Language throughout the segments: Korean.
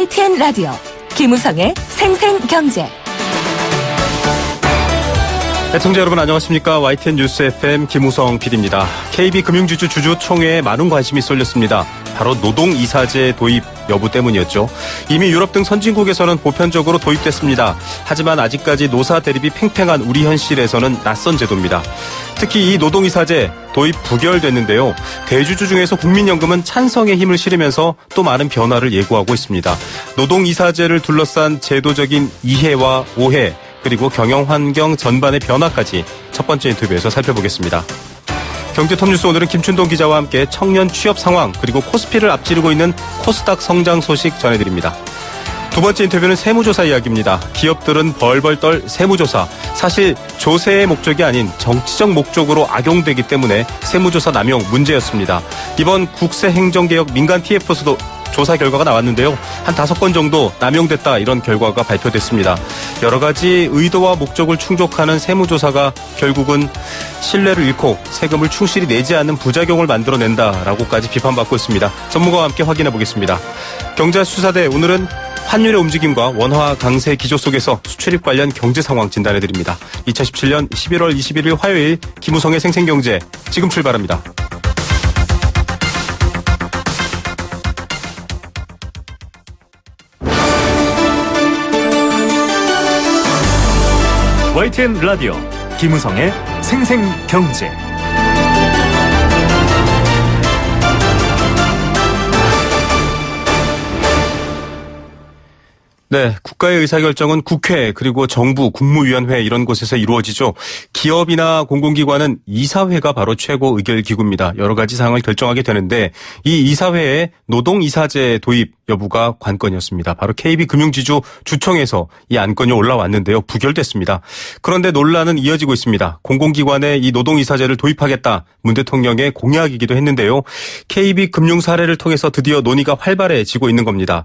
YTN 라디오 김우성의 생생경제. 애청자 여러분 안녕하십니까. YTN 뉴스 FM 김우성 PD입니다. KB금융지주 주주총회에 많은 관심이 쏠렸습니다. 바로 노동이사제 도입 여부 때문이었죠. 이미 유럽 등 선진국에서는 보편적으로 도입됐습니다. 하지만 아직까지 노사 대립이 팽팽한 우리 현실에서는 낯선 제도입니다. 특히 이 노동이사제 도입 부결됐는데요. 대주주 중에서 국민연금은 찬성의 힘을 실으면서 또 많은 변화를 예고하고 있습니다. 노동이사제를 둘러싼 제도적인 이해와 오해, 그리고 경영 환경 전반의 변화까지 첫 번째 인터뷰에서 살펴보겠습니다. 경제톱뉴스 오늘은 김춘동 기자와 함께 청년 취업 상황 그리고 코스피를 앞지르고 있는 코스닥 성장 소식 전해드립니다. 두 번째 인터뷰는 세무조사 이야기입니다. 기업들은 벌벌 떨 세무조사. 사실 조세의 목적이 아닌 정치적 목적으로 악용되기 때문에 세무조사 남용 문제였습니다. 이번 국세행정개혁 민간 TF에서도 조사 결과가 나왔는데요. 한 5건 정도 남용됐다 이런 결과가 발표됐습니다. 여러 가지 의도와 목적을 충족하는 세무조사가 결국은 신뢰를 잃고 세금을 충실히 내지 않는 부작용을 만들어낸다라고까지 비판받고 있습니다. 전문가와 함께 확인해 보겠습니다. 경제수사대 오늘은 환율의 움직임과 원화 강세 기조 속에서 수출입 관련 경제 상황 진단해 드립니다. 2017년 11월 21일 화요일 김우성의 생생경제 지금 출발합니다. YTN 라디오 김우성의 생생경제. 네, 국가의 의사결정은 국회 그리고 정부, 국무위원회 이런 곳에서 이루어지죠. 기업이나 공공기관은 이사회가 바로 최고 의결기구입니다. 여러 가지 사항을 결정하게 되는데 이 이사회에 노동이사제 도입 여부가 관건이었습니다. 바로 KB금융지주 주총에서 이 안건이 올라왔는데요. 부결됐습니다. 그런데 논란은 이어지고 있습니다. 공공기관에 이 노동이사제를 도입하겠다. 문 대통령의 공약이기도 했는데요. KB금융 사례를 통해서 드디어 논의가 활발해지고 있는 겁니다.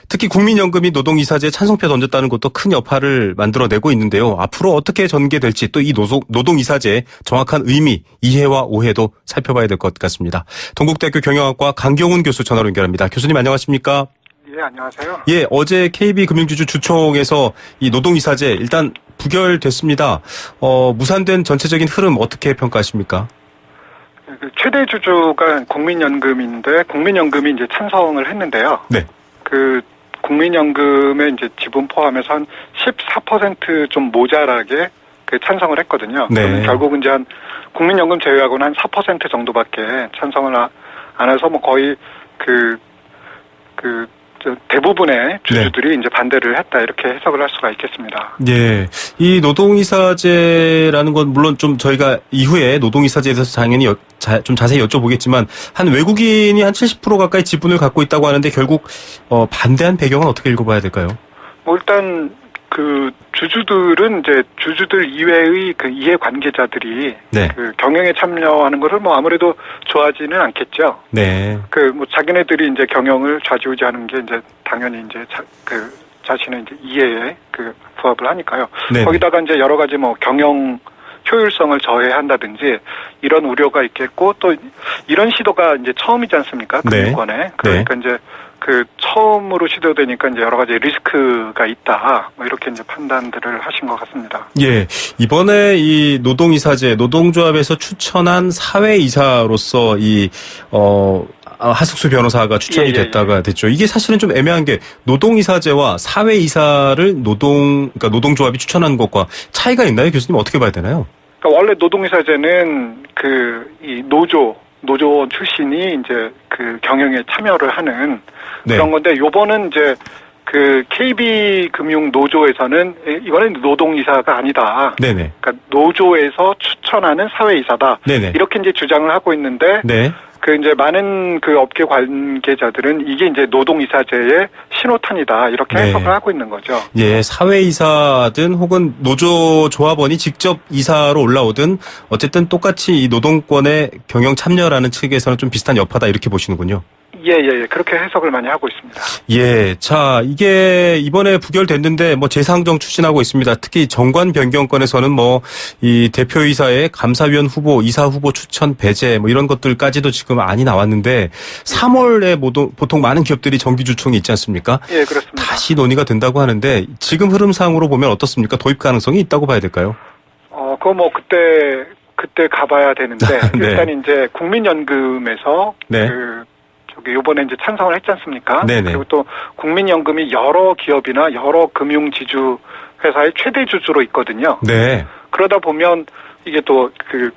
특히 국민연금이 노동이사제에 찬성표 던졌다는 것도 큰 여파를 만들어내고 있는데요. 앞으로 어떻게 전개될지 또 이 노동이사제의 정확한 의미, 이해와 오해도 살펴봐야 될 것 같습니다. 동국대학교 경영학과 강경훈 교수 전화로 연결합니다. 교수님 안녕하십니까? 예, 안녕하세요. 예, 어제 KB금융지주 주총에서 이 노동이사제 일단 부결됐습니다. 무산된 전체적인 흐름 어떻게 평가하십니까? 최대 주주가 국민연금인데 국민연금이 이제 찬성을 했는데요. 네. 국민연금의 이제 지분 포함해서 한 14% 좀 모자라게 찬성을 했거든요. 네. 결국은 이제 한 국민연금 제외하고는 한 4% 정도밖에 찬성을 안 해서 뭐 거의 대부분의 주주들이 네. 이제 반대를 했다 이렇게 해석을 할 수가 있겠습니다. 예. 이 노동이사제라는 건 물론 좀 저희가 이후에 노동이사제에 대해서 당연히 좀 자세히 여쭤보겠지만 한 외국인이 한 70% 가까이 지분을 갖고 있다고 하는데 결국 반대한 배경은 어떻게 읽어봐야 될까요? 뭐 일단 주주들은 이제 주주들 이외의 이해 관계자들이 네. 경영에 참여하는 것을 뭐 아무래도 좋아하지는 않겠죠. 네. 뭐 자기네들이 이제 경영을 좌지우지하는 게 이제 당연히 이제 자신의 이제 이해에 부합을 하니까요. 네네. 거기다가 이제 여러 가지 뭐 경영 효율성을 저해한다든지 이런 우려가 있겠고 또 이런 시도가 이제 처음이지 않습니까? 금융권에. 네. 그러니까 이제 처음으로 시도되니까 이제 여러 가지 리스크가 있다. 뭐 이렇게 이제 판단들을 하신 것 같습니다. 예. 이번에 이 노동이사제, 노동조합에서 추천한 사회이사로서 하숙수 변호사가 추천이 됐다가 됐죠. 이게 사실은 좀 애매한 게 노동이사제와 사회이사를 그러니까 노동조합이 추천한 것과 차이가 있나요? 교수님 어떻게 봐야 되나요? 그러니까 원래 노동이사제는 이 노조원 출신이 이제 경영에 참여를 하는 네. 그런 건데 요번은 이제 KB금융 노조에서는 이거는 노동이사가 아니다. 네네. 그러니까 노조에서 추천하는 사회이사다. 네네. 이렇게 이제 주장을 하고 있는데 네. 이제 많은 업계 관계자들은 이게 이제 노동이사제의 신호탄이다. 이렇게 네. 해석을 하고 있는 거죠. 예, 사회이사든 혹은 노조 조합원이 직접 이사로 올라오든 어쨌든 똑같이 이 노동권의 경영 참여라는 측에서는 좀 비슷한 여파다 이렇게 보시는군요. 예. 그렇게 해석을 많이 하고 있습니다. 예. 자, 이게 이번에 부결됐는데 뭐 재상정 추진하고 있습니다. 특히 정관 변경권에서는 뭐 이 대표이사의 감사위원 후보, 이사 후보 추천 배제 뭐 이런 것들까지도 지금 안이 나왔는데 3월에 보통 많은 기업들이 정기주총이 있지 않습니까? 예, 그렇습니다. 다시 논의가 된다고 하는데 지금 흐름상으로 보면 어떻습니다? 도입 가능성이 있다고 봐야 될까요? 그거 뭐 그때 가봐야 되는데 네. 일단 이제 국민연금에서 네. 요번에 이제 찬성을 했지 않습니까? 네네. 그리고 또 국민연금이 여러 기업이나 여러 금융지주 회사의 최대 주주로 있거든요. 네. 그러다 보면 이게 또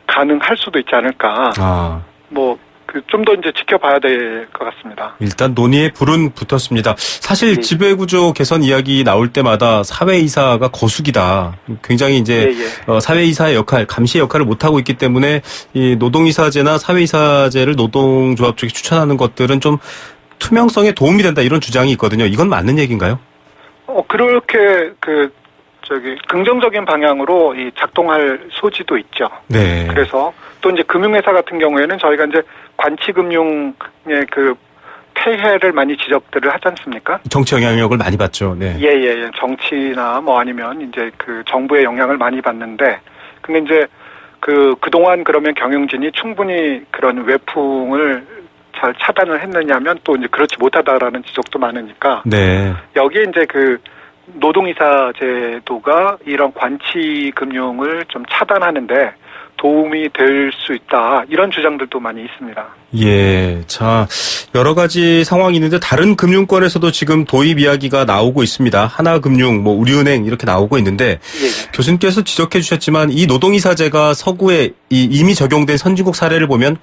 가능할 수도 있지 않을까. 좀 더 이제 지켜봐야 될 것 같습니다. 일단 논의에 불은 붙었습니다. 사실 예. 지배구조 개선 이야기 나올 때마다 사회이사가 거수기다. 굉장히 이제 사회이사의 역할, 감시의 역할을 못하고 있기 때문에 이 노동이사제나 사회이사제를 노동조합 쪽에 추천하는 것들은 좀 투명성에 도움이 된다 이런 주장이 있거든요. 이건 맞는 얘기인가요? 그렇게 긍정적인 방향으로 작동할 소지도 있죠. 네. 그래서 또 이제 금융회사 같은 경우에는 저희가 이제 관치금융의 폐해를 많이 지적들을 하지 않습니까? 정치 영향력을 많이 받죠. 네. 예. 정치나 뭐 아니면 이제 정부의 영향을 많이 받는데, 근데 이제 그동안 그러면 경영진이 충분히 그런 외풍을 잘 차단을 했느냐면 또 이제 그렇지 못하다라는 지적도 많으니까. 네. 여기에 이제 노동이사 제도가 이런 관치금융을 좀 차단하는데 도움이 될 수 있다. 이런 주장들도 많이 있습니다. 예. 자, 여러 가지 상황이 있는데 다른 금융권에서도 지금 도입 이야기가 나오고 있습니다. 하나금융, 우리은행 이렇게 나오고 있는데 예. 교수님께서 지적해 주셨지만 이 노동이사제가 서구에 이미 적용된 선진국 사례를 보면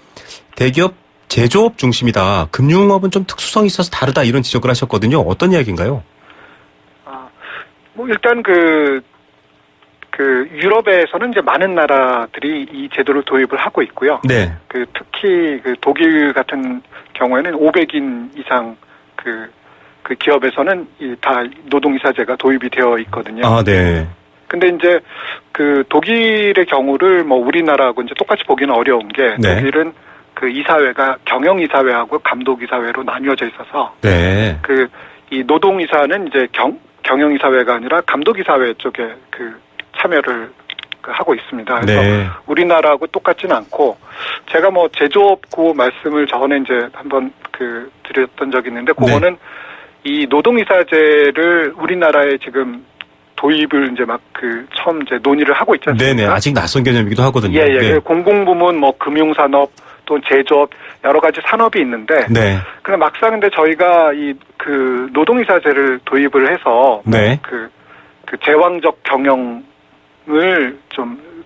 대기업 제조업 중심이다. 금융업은 좀 특수성이 있어서 다르다. 이런 지적을 하셨거든요. 어떤 이야기인가요? 일단 유럽에서는 이제 많은 나라들이 이 제도를 도입을 하고 있고요. 네. 특히 독일 같은 경우에는 500인 이상 그 기업에서는 다 노동이사제가 도입이 되어 있거든요. 아, 네. 근데 이제 독일의 경우를 우리나라하고 이제 똑같이 보기는 어려운 게 네. 독일은 이사회가 경영이사회하고 감독이사회로 나뉘어져 있어서 네. 이 노동이사는 이제 경영이사회가 아니라 감독이사회 쪽에 참여를 하고 있습니다. 그래서 네. 우리나라하고 똑같지는 않고 제가 제조업 구호 말씀을 전에 이제 한번 드렸던 적이 있는데 그거는 이 노동이사제를 우리나라에 지금 도입을 이제 처음 이제 논의를 하고 있지 않습니까? 네네. 아직 낯선 개념이기도 하거든요. 예. 네. 공공부문 금융산업 또 제조업 여러 가지 산업이 있는데 네. 근데 막상 근데 저희가 노동이사제를 도입을 해서 네. 제왕적 경영을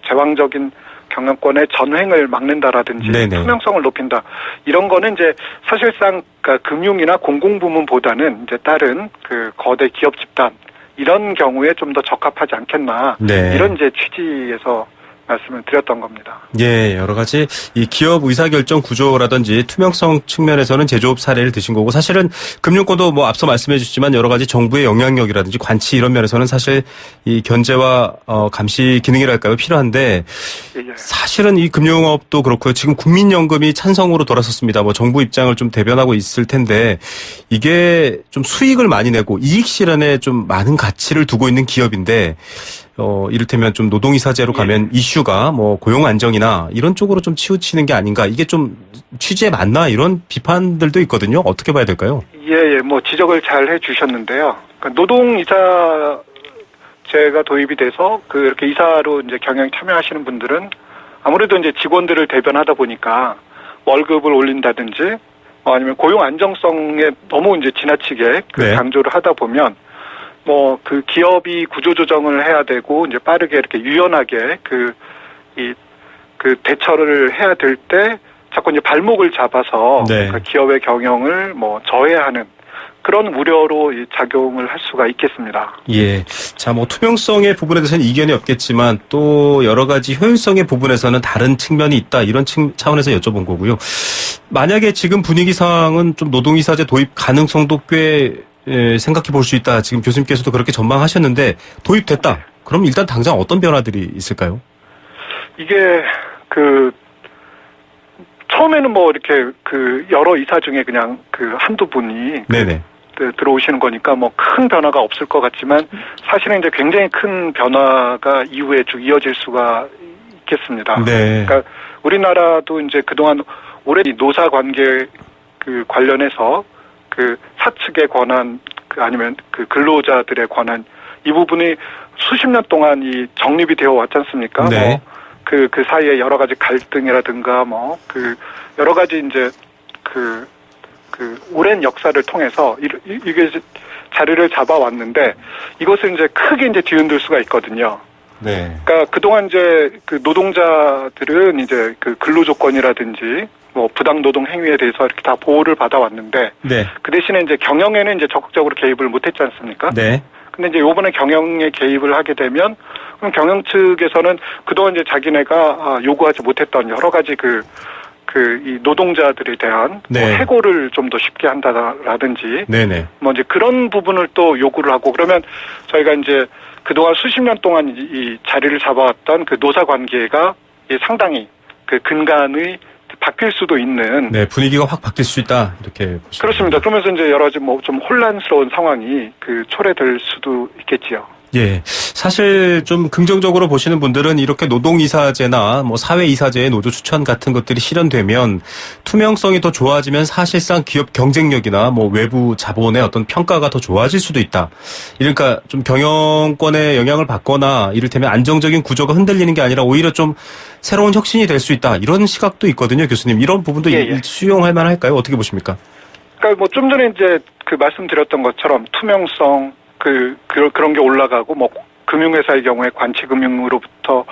제왕적인 경영권의 전횡을 막는다라든지 네네. 투명성을 높인다. 이런 거는 이제 사실상 금융이나 공공부문보다는 이제 다른 거대 기업 집단 이런 경우에 좀 더 적합하지 않겠나. 네. 이런 이제 취지에서 말씀을 드렸던 겁니다. 예, 여러 가지 이 기업 의사결정 구조라든지 투명성 측면에서는 제조업 사례를 드신 거고 사실은 금융권도 앞서 말씀해 주셨지만 여러 가지 정부의 영향력이라든지 관치 이런 면에서는 사실 이 견제와 감시 기능이랄까요 필요한데 사실은 이 금융업도 그렇고요. 지금 국민연금이 찬성으로 돌아섰습니다. 정부 입장을 좀 대변하고 있을 텐데 이게 좀 수익을 많이 내고 이익 실현에 좀 많은 가치를 두고 있는 기업인데 이를테면 좀 노동이사제로 가면 이슈가 고용 안정이나 이런 쪽으로 좀 치우치는 게 아닌가. 이게 좀 취지에 맞나 이런 비판들도 있거든요. 어떻게 봐야 될까요? 예. 지적을 잘 해주셨는데요. 노동이사제가 도입이 돼서 이렇게 이사로 이제 경영에 참여하시는 분들은 아무래도 이제 직원들을 대변하다 보니까 월급을 올린다든지 아니면 고용 안정성에 너무 이제 지나치게 강조를 하다 보면 기업이 구조조정을 해야 되고, 이제 빠르게 이렇게 유연하게 대처를 해야 될 때, 자꾸 이제 발목을 잡아서, 기업의 경영을 저해하는 그런 우려로 작용을 할 수가 있겠습니다. 예. 자, 투명성의 부분에 대해서는 이견이 없겠지만, 또 여러 가지 효율성의 부분에서는 다른 측면이 있다, 이런 차원에서 여쭤본 거고요. 만약에 지금 분위기상은 좀 노동이사제 도입 가능성도 꽤 생각해 볼 수 있다. 지금 교수님께서도 그렇게 전망하셨는데 도입됐다. 그럼 일단 당장 어떤 변화들이 있을까요? 이게 처음에는 뭐 이렇게 그 여러 이사 중에 그냥 그 한두 분이 네네. 들어오시는 거니까 뭐 큰 변화가 없을 것 같지만 사실은 이제 굉장히 큰 변화가 이후에 쭉 이어질 수가 있겠습니다. 네. 그러니까 우리나라도 이제 그동안 오래 이 노사 관계 그 관련해서 그 사측의 권한 그 아니면 그 근로자들의 권한 이 부분이 수십 년 동안 이 정립이 되어 왔지 않습니까? 네. 뭐 그 사이에 여러 가지 갈등이라든가 뭐 그 여러 가지 이제 그 오랜 역사를 통해서 이게 자리를 잡아왔는데 이것을 이제 크게 이제 뒤흔들 수가 있거든요. 네. 그러니까 그동안 이제 그 노동자들은 이제 그 근로 조건이라든지 뭐 부당 노동 행위에 대해서 이렇게 다 보호를 받아왔는데 네. 그 대신에 이제 경영에는 이제 적극적으로 개입을 못했지 않습니까? 네. 근데 이제 요번에 경영에 개입을 하게 되면 그럼 경영 측에서는 그동안 이제 자기네가 요구하지 못했던 여러 가지 이 노동자들에 대한 네. 뭐 해고를 좀 더 쉽게 한다라든지 네네. 뭐 이제 그런 부분을 또 요구를 하고 그러면 저희가 이제 그동안 수십 년 동안 이 자리를 잡아왔던 그 노사 관계가 상당히 그 근간의 바뀔 수도 있는. 네, 분위기가 확 바뀔 수 있다. 이렇게 보시면. 그렇습니다. 그러면서 이제 여러 가지 뭐 좀 혼란스러운 상황이 그 초래될 수도 있겠지요. 예. 사실 좀 긍정적으로 보시는 분들은 이렇게 노동이사제나 뭐 사회이사제의 노조 추천 같은 것들이 실현되면 투명성이 더 좋아지면 사실상 기업 경쟁력이나 뭐 외부 자본의 어떤 평가가 더 좋아질 수도 있다. 그러니까 좀 경영권에 영향을 받거나 이를테면 안정적인 구조가 흔들리는 게 아니라 오히려 좀 새로운 혁신이 될 수 있다. 이런 시각도 있거든요, 교수님. 이런 부분도 수용할 만할까요? 어떻게 보십니까? 그러니까 뭐 좀 전에 이제 그 말씀드렸던 것처럼 투명성 그런 게 올라가고 뭐 금융회사의 경우에 관치금융으로부터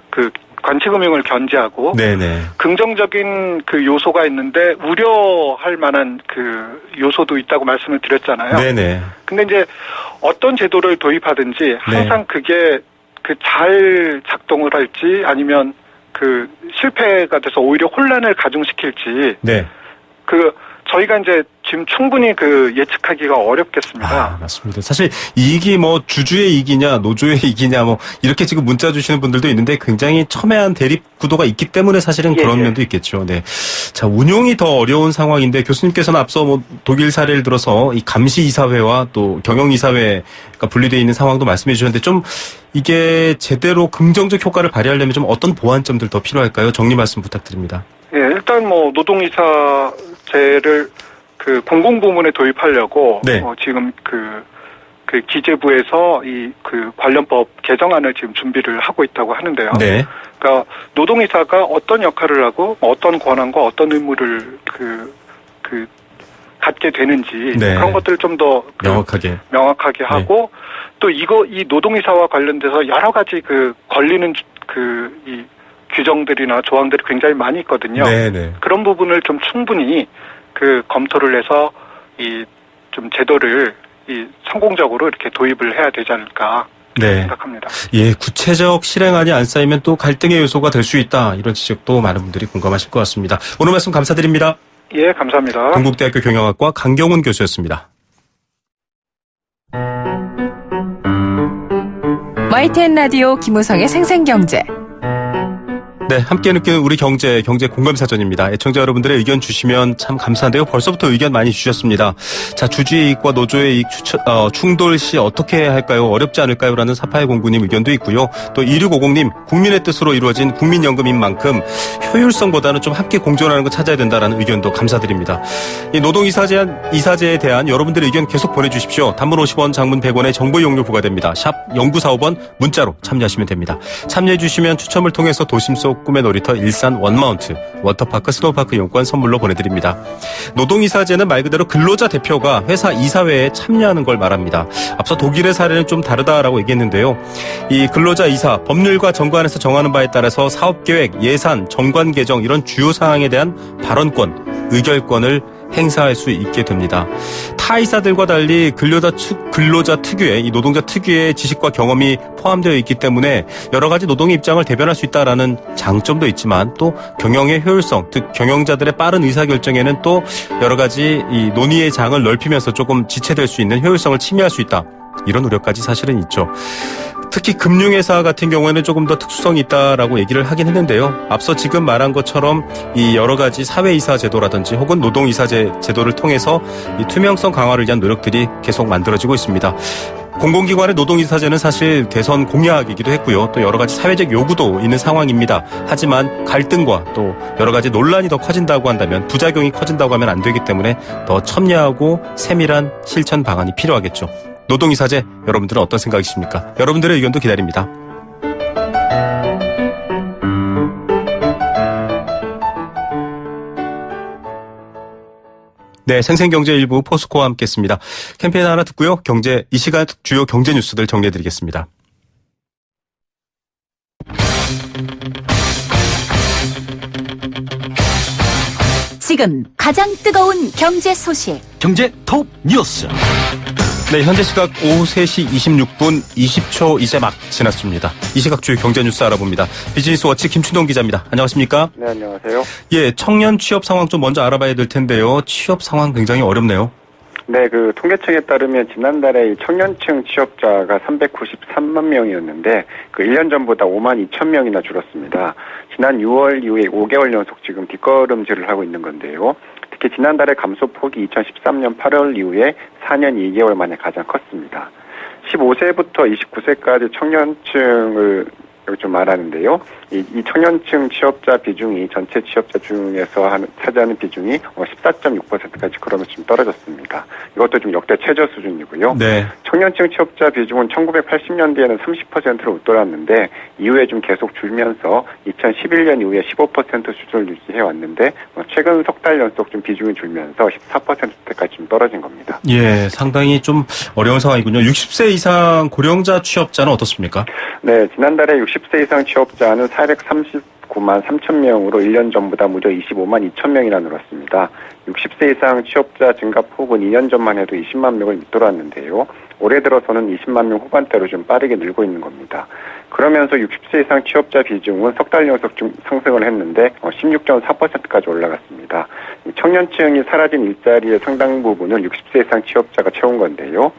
그 관치금융을 견제하고 네네. 긍정적인 그 요소가 있는데 우려할 만한 그 요소도 있다고 말씀을 드렸잖아요. 네네. 근데 이제 어떤 제도를 도입하든지 항상 그게 그 잘 작동을 할지 아니면 그 실패가 돼서 오히려 혼란을 가중시킬지 네. 저희가 이제 지금 충분히 예측하기가 어렵겠습니다. 맞습니다. 사실 이익이 뭐 주주의 이익이냐 노조의 이익이냐 뭐 이렇게 지금 문자 주시는 분들도 있는데 굉장히 첨예한 대립 구도가 있기 때문에 사실은 그런 면도 있겠죠. 네. 자, 운용이 더 어려운 상황인데 교수님께서는 앞서 뭐 독일 사례를 들어서 이 감시 이사회와 또 경영 이사회가 분리되어 있는 상황도 말씀해 주셨는데 좀 이게 제대로 긍정적 효과를 발휘하려면 좀 어떤 보완점들 더 필요할까요? 정리 말씀 부탁드립니다. 예, 일단 뭐 노동이사제를 그 공공부문에 도입하려고 지금 그 기재부에서 그 관련법 개정안을 지금 준비를 하고 있다고 하는데요. 네. 그러니까 노동이사가 어떤 역할을 하고 어떤 권한과 어떤 의무를 갖게 되는지 그런 것들을 좀 더 명확하게 하고 또 이 노동이사와 관련돼서 여러 가지 걸리는 이 규정들이나 조항들이 굉장히 많이 있거든요. 네네. 그런 부분을 좀 충분히 검토를 해서 좀 제도를 성공적으로 이렇게 도입을 해야 되지 않을까 생각합니다. 예, 구체적 실행안이 안 쌓이면 또 갈등의 요소가 될 수 있다. 이런 지적도 많은 분들이 공감하실 것 같습니다. 오늘 말씀 감사드립니다. 예, 감사합니다. 동국대학교 경영학과 강경훈 교수였습니다. YTN 라디오 김우성의 생생경제. 네, 함께 느끼는 우리 경제 공감사전입니다. 애청자 여러분들의 의견 주시면 참 감사한데요. 벌써부터 의견 많이 주셨습니다. 자, 주주의 이익과 노조의 이익 충돌 시 어떻게 할까요? 어렵지 않을까요? 라는 4809님 의견도 있고요. 또 2650님, 국민의 뜻으로 이루어진 국민연금인 만큼 효율성보다는 좀 함께 공존하는 거 찾아야 된다라는 의견도 감사드립니다. 이 노동이사제에 대한 여러분들의 의견 계속 보내주십시오. 단문 50원, 장문 100원의 정보 이용료 부과됩니다. 샵 0945번 문자로 참여하시면 됩니다. 참여해 주시면 추첨을 통해서 도심 속 꿈의 놀이터 일산 원마운트 워터파크 스노우파크 이용권 선물로 보내드립니다. 노동이사제는 말 그대로 근로자 대표가 회사 이사회에 참여하는 걸 말합니다. 앞서 독일의 사례는 좀 다르다라고 얘기했는데요. 이 근로자 이사, 법률과 정관에서 정하는 바에 따라서 사업계획, 예산, 정관 개정 이런 주요 사항에 대한 발언권, 의결권을 행사할 수 있게 됩니다. 타 이사들과 달리 근로자 특유의 이 노동자 특유의 지식과 경험이 포함되어 있기 때문에 여러 가지 노동의 입장을 대변할 수 있다라는 장점도 있지만 또 경영의 효율성, 즉 경영자들의 빠른 의사결정에는 또 여러 가지 이 논의의 장을 넓히면서 조금 지체될 수 있는 효율성을 침해할 수 있다. 이런 우려까지 사실은 있죠. 특히 금융회사 같은 경우에는 조금 더 특수성이 있다라고 얘기를 하긴 했는데요. 앞서 지금 말한 것처럼 이 여러 가지 사회이사 제도라든지 혹은 노동이사제 제도를 통해서 이 투명성 강화를 위한 노력들이 계속 만들어지고 있습니다. 공공기관의 노동이사제는 사실 대선 공약이기도 했고요. 또 여러 가지 사회적 요구도 있는 상황입니다. 하지만 갈등과 또 여러 가지 논란이 더 커진다고 한다면, 부작용이 커진다고 하면 안 되기 때문에 더 첨예하고 세밀한 실천 방안이 필요하겠죠. 노동이사제, 여러분들은 어떤 생각이십니까? 여러분들의 의견도 기다립니다. 네, 생생경제 일부 포스코와 함께했습니다. 캠페인 하나 듣고요. 이 시간 주요 경제 뉴스들 정리해드리겠습니다. 지금 가장 뜨거운 경제 소식. 경제 톱 뉴스. 네, 현재 시각 오후 3시 26분 20초 이제 막 지났습니다. 이 시각 주요 경제 뉴스 알아봅니다. 비즈니스워치 김춘동 기자입니다. 안녕하십니까? 네, 안녕하세요. 예, 청년 취업 상황 좀 먼저 알아봐야 될 텐데요. 취업 상황 굉장히 어렵네요. 네, 통계청에 따르면 지난달에 청년층 취업자가 393만 명이었는데 1년 전보다 5만 2천 명이나 줄었습니다. 지난 6월 이후에 5개월 연속 지금 뒷걸음질을 하고 있는 건데요. 특히 지난달의 감소폭이 2013년 8월 이후에 4년 2개월 만에 가장 컸습니다. 15세부터 29세까지 청년층을 좀 말하는데요. 이 청년층 취업자 비중이 전체 취업자 중에서 차지하는 비중이 14.6%까지 그러면 좀 떨어졌습니다. 이것도 좀 역대 최저 수준이고요. 네. 청년층 취업자 비중은 1980년대에는 30%로 웃돌았는데 이후에 좀 계속 줄면서 2011년 이후에 15% 수준을 유지해 왔는데 최근 석 달 연속 좀 비중이 줄면서 14%대까지 좀 떨어진 겁니다. 예, 상당히 좀 어려운 상황이군요. 60세 이상 고령자 취업자는 어떻습니까? 네, 지난달에 60세 이상 취업자는 439만 3천 명으로 1년 전보다 무려 25만 2천 명이나 늘었습니다. 60세 이상 취업자 증가폭은 2년 전만 해도 20만 명을 밑돌았는데요. 올해 들어서는 20만 명 후반대로 좀 빠르게 늘고 있는 겁니다. 그러면서 60세 이상 취업자 비중은 석 달 연속 좀 상승을 했는데 16.4%까지 올라갔습니다. 청년층이 사라진 일자리의 상당 부분을 60세 이상 취업자가 채운 건데요.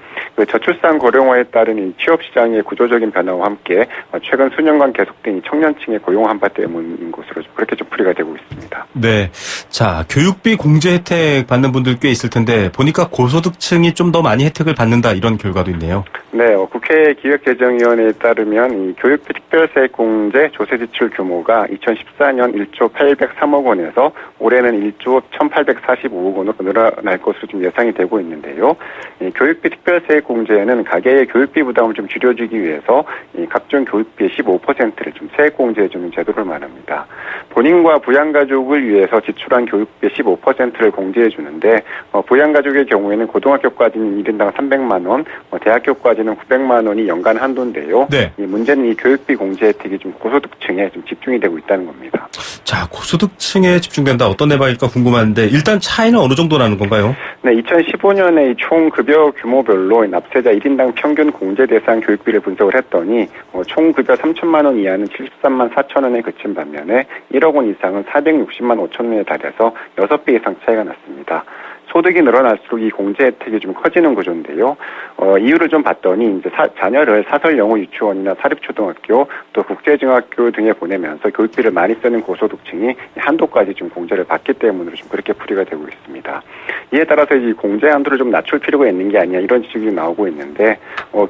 저출산 고령화에 따른 이 취업 시장의 구조적인 변화와 함께 최근 수년간 계속된 이 청년층의 고용 한파 때문인 것으로 그렇게 좀 풀이가 되고 있습니다. 네. 자, 교육비 공제 혜택 받는 분들 꽤 있을 텐데 보니까 고소득층이 좀 더 많이 혜택을 받는다, 이런 결과도 있네요. 네, 국회 기획재정위원회에 따르면 이 교육비 특별세액 공제 조세 지출 규모가 2014년 1조 803억 원에서 올해는 1조 1845억 원으로 늘어날 것으로 좀 예상이 되고 있는데요. 이 교육비 특별세액 공제는 가계의 교육비 부담을 좀 줄여주기 위해서 이 각종 교육비의 15%를 좀 세액 공제해주는 제도를 말합니다. 본인과 부양가족을 위해서 지출한 교육비의 15%를 공제해주는데 부양가족의 경우에는 고등학교까지는 1인당 300만 원, 대학교까지는 900만 원이 연간 한도인데요. 네. 이 문제는 이 교육비 공제 혜택이 좀 고소득층에 좀 집중이 되고 있다는 겁니다. 자, 고소득층에 집중된다. 어떤 내막일까 궁금한데 일단 차이는 어느 정도 나는 건가요? 네, 2015년에 총 급여 규모별로 납세자 1인당 평균 공제 대상 교육비를 분석을 했더니 총 급여 3천만 원 이하는 73만 4천 원에 그친 반면에 1억 원 이상은 460만 5천 원에 달해서 6배 이상 차이가 났습니다. 소득이 늘어날수록 이 공제 혜택이 좀 커지는 구조인데요. 이유를 좀 봤더니 이제 자녀를 사설 영어 유치원이나 사립초등학교 또 국제중학교 등에 보내면서 교육비를 많이 쓰는 고소득층이 한도까지 좀 공제를 받기 때문으로 좀 그렇게 풀이가 되고 있습니다. 이에 따라서 이 공제 한도를 좀 낮출 필요가 있는 게 아니냐, 이런 지적이 나오고 있는데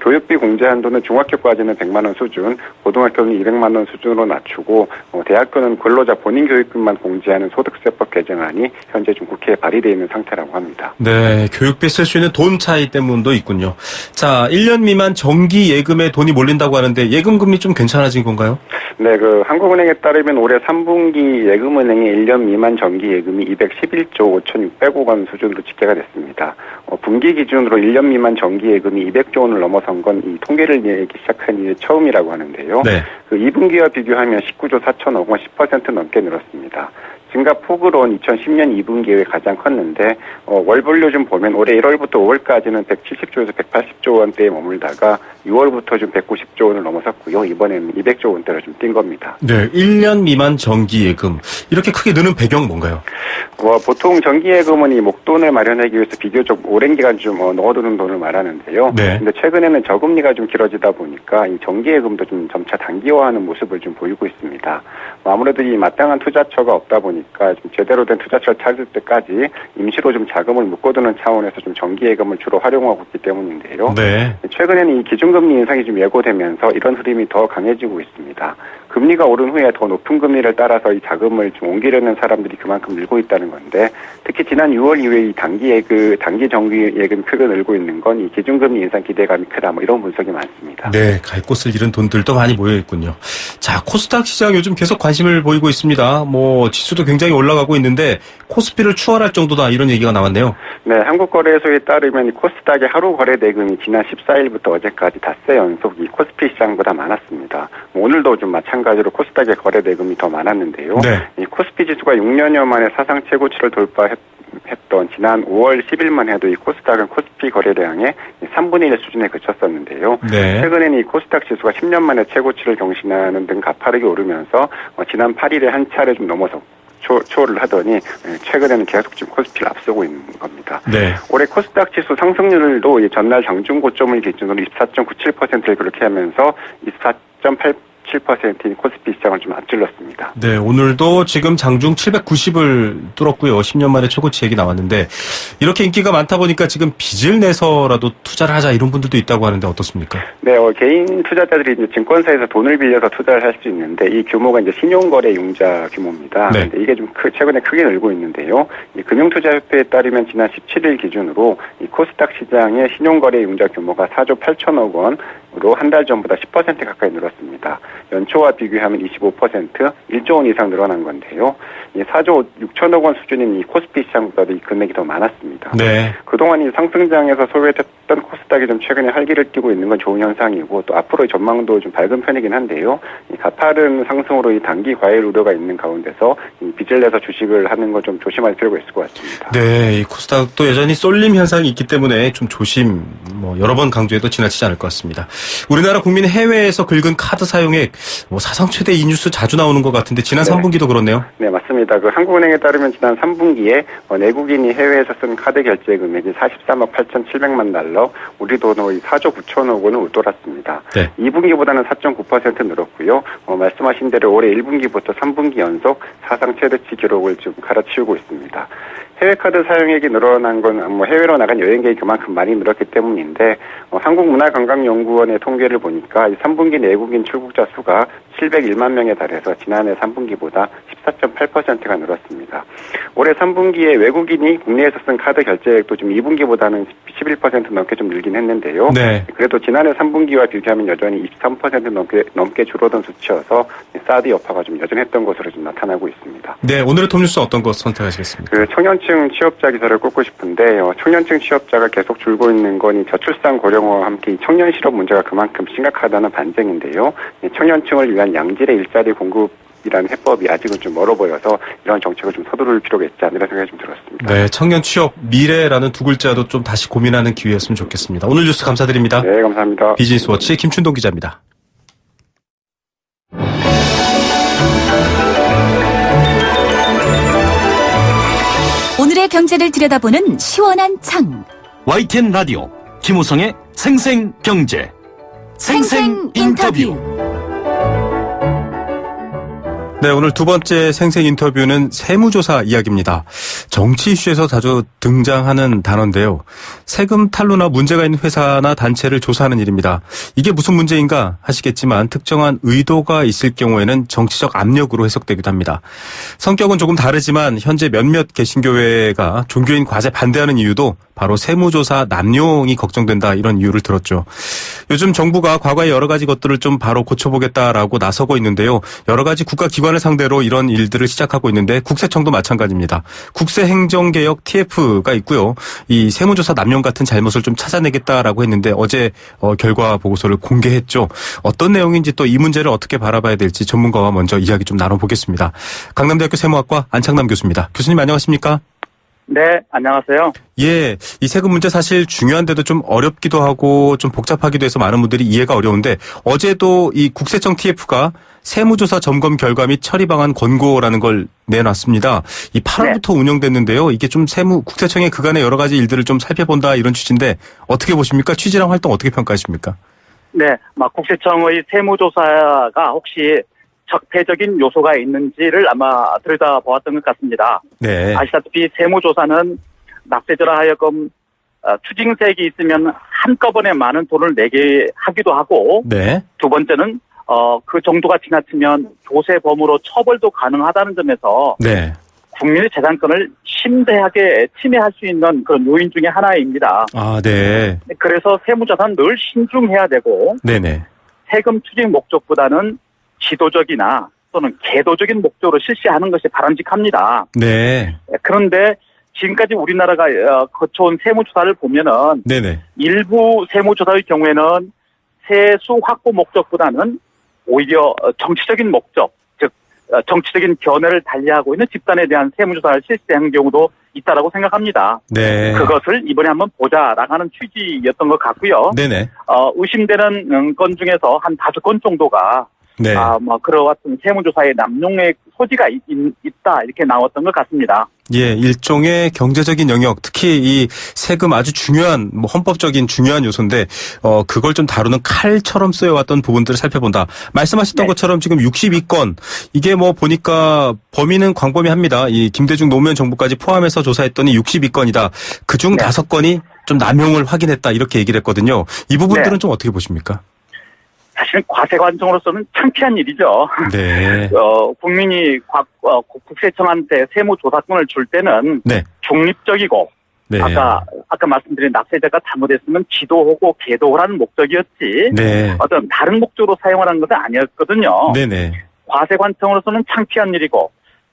교육비 공제 한도는 중학교까지는 100만 원 수준, 고등학교는 200만 원 수준으로 낮추고 대학교는 근로자 본인 교육비만 공제하는 소득세법 개정안이 현재 좀 국회에 발의되어 있는 상태라고 합니다. 네, 교육비 쓸 수 있는 돈 차이 때문도 있군요. 자, 1년 미만 정기 예금에 돈이 몰린다고 하는데 예금 금리 좀 괜찮아진 건가요? 네, 한국은행에 따르면 올해 3분기 예금은행의 1년 미만 정기 예금이 211조 5,600억 원 수준으로 집계가 됐습니다. 분기 기준으로 1년 미만 정기 예금이 200조 원을 넘어선 건 이 통계를 내기 시작한 이후에 처음이라고 하는데요. 네. 그 2분기와 비교하면 19조 4천억 원 10% 넘게 늘었습니다. 증가 폭으로는 2010년 2분기에 가장 컸는데 월 분류 좀 보면 올해 1월부터 5월까지는 170조에서 180조 원대에 머물다가 6월부터 좀 190조 원을 넘어섰고요. 이번에는 200조 원대로 좀 뛴 겁니다. 네, 1년 미만 정기예금 이렇게 크게 느는 배경 뭔가요? 보통 정기예금은 이 목돈을 마련하기 위해서 비교적 오랜 기간 좀 넣어두는 돈을 말하는데요. 네. 근데 최근에는 저금리가 좀 길어지다 보니까 이 정기예금도 좀 점차 단기화하는 모습을 좀 보이고 있습니다. 아무래도 이 마땅한 투자처가 없다 보니까 좀 제대로 된 투자처를 찾을 때까지 임시로 좀 자금을 묶어두는 차원에서 좀 정기예금을 주로 활용하고 있기 때문인데요. 네. 최근에는 이 기준금리 인상이 좀 예고되면서 이런 흐름이 더 강해지고 있습니다. 금리가 오른 후에 더 높은 금리를 따라서 이 자금을 좀 옮기려는 사람들이 그만큼 늘고 있다는 건데, 특히 지난 6월 이후에 이 단기 정기예금 크게 늘고 있는 건 이 기준금리 인상 기대감이 크다, 뭐 이런 분석이 많습니다. 네, 갈 곳을 잃은 돈들도 많이 모여 있군요. 자, 코스닥 시장 요즘 계속 관심을 보이고 있습니다. 뭐 지수도 굉장히 올라가고 있는데 코스피를 추월할 정도다 이런 얘기가 나왔네요. 네, 한국거래소에 따르면 이 코스닥의 하루 거래 대금이 지난 14일부터 어제까지 닷새 연속 이 코스피 시장보다 많았습니다. 오늘도 좀 마찬가지로 코스닥의 거래 대금이 더 많았는데요. 네. 이 코스피 지수가 6년여 만에 사상 최고치를 돌파했던 지난 5월 10일만 해도 이 코스닥은 코스피 거래량의 3분의 1 수준에 그쳤었는데요. 네. 최근에는 이 코스닥 지수가 10년 만에 최고치를 경신하는 등 가파르게 오르면서 지난 8일에 한 차례 좀 넘어서 초월을 하더니 최근에는 계속 지금 코스피를 앞서고 있는 겁니다. 네. 올해 코스닥 지수 상승률도 전날 장중 고점을 기준으로 24.97%를 그렇게 하면서 24.87%인 코스피 시장을 좀 앞질렀습니다. 네, 오늘도 지금 장중 790을 뚫었고요. 10년 만에 최고치 얘기 나왔는데 이렇게 인기가 많다 보니까 지금 빚을 내서라도 투자를 하자 이런 분들도 있다고 하는데 어떻습니까? 네, 개인 투자자들이 이제 증권사에서 돈을 빌려서 투자를 할 수 있는데 이 규모가 이제 신용거래 융자 규모입니다. 네. 근데 이게 좀 최근에 크게 늘고 있는데요. 이 금융투자협회에 따르면 지난 17일 기준으로 이 코스닥 시장의 신용거래 융자 규모가 4조 8천억 원으로 한 달 전보다 10% 가까이 늘었습니다. 연초와 비교하면 25%, 1조 원 이상 늘어난 건데요. 이 4조 6천억 원 수준인 이 코스피 시장보다도 이 금액이 더 많았습니다. 네. 그동안 이 상승장에서 소외됐던 코스닥이 좀 최근에 활기를 띠고 있는 건 좋은 현상이고 또 앞으로의 전망도 좀 밝은 편이긴 한데요. 이 가파른 상승으로 이 단기 과열 우려가 있는 가운데서 이 빚을 내서 주식을 하는 건 좀 조심할 필요가 있을 것 같습니다. 네, 이 코스닥도 여전히 쏠림 현상이 있기 때문에 좀 조심, 여러 번 강조해도 지나치지 않을 것 같습니다. 우리나라 국민 해외에서 긁은 카드 사용액, 사상 최대 이 뉴스 자주 나오는 것 같은데 지난 3분기도 그렇네요. 네, 맞습니다. 한국은행에 따르면 지난 3분기에 내국인이 해외에서 쓴 카드 결제 금액이 43억 8,700만 달러, 우리 돈으로 4조 9천억 원을 웃돌았습니다. 네. 2분기보다는 4.9% 늘었고요. 말씀하신 대로 올해 1분기부터 3분기 연속 사상 최대치 기록을 지금 갈아치우고 있습니다. 해외 카드 사용액이 늘어난 건 해외로 나간 여행객이 그만큼 많이 늘었기 때문인데 한국문화관광연구원의 통계를 보니까 3분기 내국인 출국자 수가 701만 명에 달해서 지난해 3분기보다 14.8%가 늘었습니다. 올해 3분기에 외국인이 국내에서 쓴 카드 결제액도 좀 2분기보다는 11% 넘게 좀 늘긴 했는데요. 네. 그래도 지난해 3분기와 비교하면 여전히 23% 넘게 줄어든 수치여서 사드 여파가 좀 여전했던 것으로 좀 나타나고 있습니다. 네, 오늘의 톱뉴스 어떤 것 선택하시겠습니까? 청년층 취업자 기사를 꼽고 싶은데 청년층 취업자가 계속 줄고 있는 건 이 저출산 고령화와 함께 이 청년 실업 문제가 그만큼 심각하다는 반증인데요. 청년층을 위한 양질의 일자리 공급이라는 해법이 아직은 좀 멀어 보여서 이런 정책을 좀 서두를 필요가 있지 않나 생각이 좀 들었습니다. 네, 청년 취업 미래라는 두 글자도 좀 다시 고민하는 기회였으면 좋겠습니다. 오늘 뉴스 감사드립니다. 네, 감사합니다. 비즈니스워치 김춘동 기자입니다. 오늘의 경제를 들여다보는 시원한 창. YTN 라디오 김우성의 생생경제 생생 인터뷰. 네, 오늘 두 번째 생생 인터뷰는 세무조사 이야기입니다. 정치 이슈에서 자주 등장하는 단어인데요. 세금 탈루나 문제가 있는 회사나 단체를 조사하는 일입니다. 이게 무슨 문제인가 하시겠지만 특정한 의도가 있을 경우에는 정치적 압력으로 해석되기도 합니다. 성격은 조금 다르지만 현재 몇몇 개신교회가 종교인 과세 반대하는 이유도 바로 세무조사 남용이 걱정된다 이런 이유를 들었죠. 요즘 정부가 과거의 여러 가지 것들을 좀 바로 고쳐보겠다라고 나서고 있는데요. 여러 가지 국가기관을 상대로 이런 일들을 시작하고 있는데 국세청도 마찬가지입니다. 국세행정개혁 TF가 있고요. 이 세무조사 남용 같은 잘못을 좀 찾아내겠다라고 했는데 어제 결과 보고서를 공개했죠. 어떤 내용인지 또 이 문제를 어떻게 바라봐야 될지 전문가와 먼저 이야기 좀 나눠보겠습니다. 강남대학교 세무학과 안창남 교수입니다. 교수님 안녕하십니까? 네, 안녕하세요. 예, 이 세금 문제 사실 중요한데도 좀 어렵기도 하고 좀 복잡하기도 해서 많은 분들이 이해가 어려운데 어제도 이 국세청 TF가 세무조사 점검 결과 및 처리 방안 권고라는 걸 내놨습니다. 이 8월부터 운영됐는데요. 이게 좀 국세청의 그간의 여러 가지 일들을 좀 살펴본다 이런 취지인데 어떻게 보십니까? 취지랑 활동 어떻게 평가하십니까? 네, 국세청의 세무조사가 혹시 적폐적인 요소가 있는지를 아마 들여다보았던 것 같습니다. 네. 아시다시피 세무조사는 납세자로 하여금 추징세액이 있으면 한꺼번에 많은 돈을 내게 하기도 하고 네. 두 번째는 그 정도가 지나치면 조세범으로 처벌도 가능하다는 점에서 네. 국민의 재산권을 심대하게 침해할 수 있는 그런 요인 중에 하나입니다. 아, 네. 그래서 세무조사는 늘 신중해야 되고 네네. 세금 추징 목적보다는 지도적이나 또는 계도적인 목적으로 실시하는 것이 바람직합니다. 네. 그런데 지금까지 우리나라가 거쳐온 세무조사를 보면은 네네. 일부 세무조사의 경우에는 세수 확보 목적보다는 오히려 정치적인 목적, 즉 정치적인 견해를 달리하고 있는 집단에 대한 세무조사를 실시한 경우도 있다라고 생각합니다. 네. 그것을 이번에 한번 보자라고 하는 취지였던 것 같고요. 네네. 의심되는 건 중에서 한 5건 정도가 네. 그러한 세무조사에 남용의 소지가 있다 이렇게 나왔던 것 같습니다. 예, 일종의 경제적인 영역, 특히 이 세금 아주 중요한, 헌법적인 중요한 요소인데, 그걸 좀 다루는 칼처럼 쓰여왔던 부분들을 살펴본다. 말씀하셨던 네. 것처럼 지금 62건, 이게 보니까 범위는 광범위합니다. 이 김대중 노무현 정부까지 포함해서 조사했더니 62건이다. 그중 네. 5건이 좀 남용을 확인했다. 이렇게 얘기를 했거든요. 이 부분들은 네. 좀 어떻게 보십니까? 사실은 과세관청으로서는 창피한 일이죠. 네. 국민이 국세청한테 세무조사권을 줄 때는 네. 중립적이고 네. 아까 말씀드린 납세자가 잘못했으면 지도하고 계도하라는 목적이었지 네. 어떤 다른 목적으로 사용하라는 것은 아니었거든요. 네네. 과세관청으로서는 창피한 일이고